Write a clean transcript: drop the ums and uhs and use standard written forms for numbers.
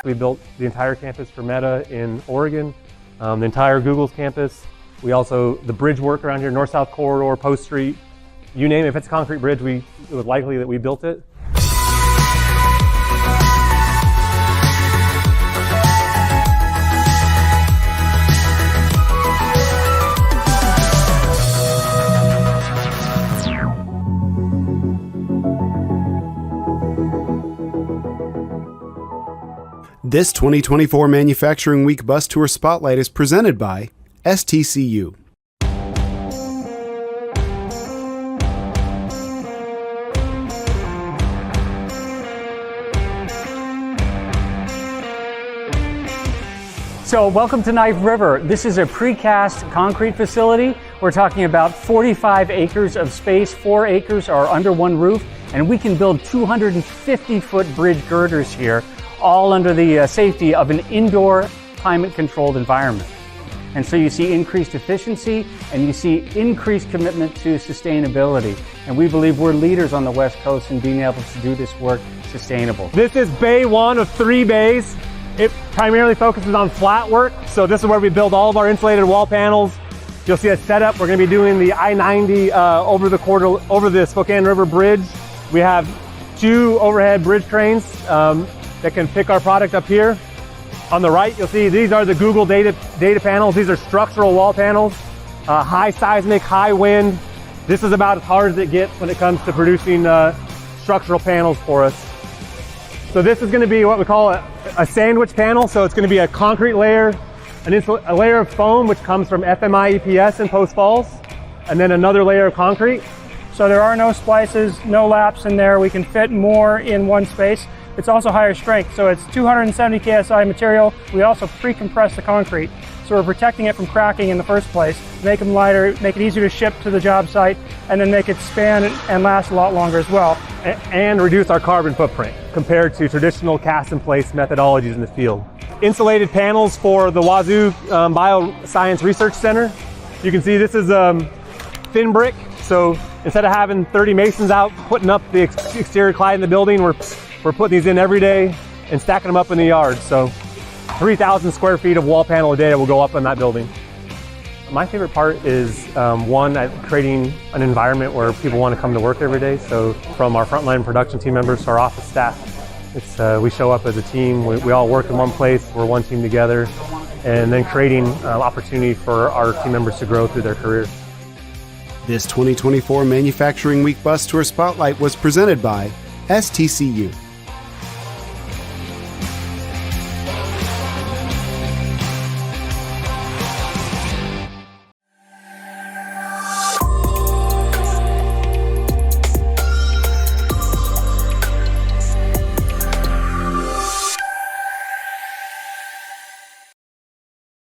We built the entire campus for Meta in Oregon, the entire Google's campus. We also, the bridge work around here, North-South Corridor, Post Street, you name it. If it's a concrete bridge, it was likely that we built it. This 2024 Manufacturing Week Bus Tour Spotlight is presented by STCU. So welcome to Knife River. This is a precast concrete facility. We're talking about 45 acres of space, 4 acres are under one roof, and we can build 250-foot bridge girders here, all under the safety of an indoor climate-controlled environment. And so you see increased efficiency and you see increased commitment to sustainability. And we believe we're leaders on the West Coast in being able to do this work sustainable. This is bay one of 3 bays. It primarily focuses on flat work. So this is where we build all of our insulated wall panels. You'll see a setup. We're going to be doing the I-90 over the Spokane River Bridge. We have 2 overhead bridge cranes that can pick our product up here. On the right, you'll see these are the Google data panels. These are structural wall panels, high seismic, high wind. This is about as hard as it gets when it comes to producing structural panels for us. So this is going to be what we call a sandwich panel. So it's going to be a concrete layer, a layer of foam, which comes from FMI EPS in Post Falls, and then another layer of concrete. So there are no splices, no laps in there. We can fit more in one space. It's also higher strength, so it's 270 KSI material. We also pre-compress the concrete, so we're protecting it from cracking in the first place, make them lighter, make it easier to ship to the job site, and then make it span and last a lot longer as well. And reduce our carbon footprint compared to traditional cast-in-place methodologies in the field. Insulated panels for the Wazoo Bioscience Research Center. You can see this is thin brick, so instead of having 30 masons out putting up the exterior clad in the building, we're putting these in every day and stacking them up in the yard. So 3,000 square feet of wall panel a day will go up in that building. My favorite part is creating an environment where people want to come to work every day. So from our frontline production team members to our office staff, we show up as a team. We all work in one place. We're one team together, and then creating opportunity for our team members to grow through their careers. This 2024 Manufacturing Week Bus Tour Spotlight was presented by STCU.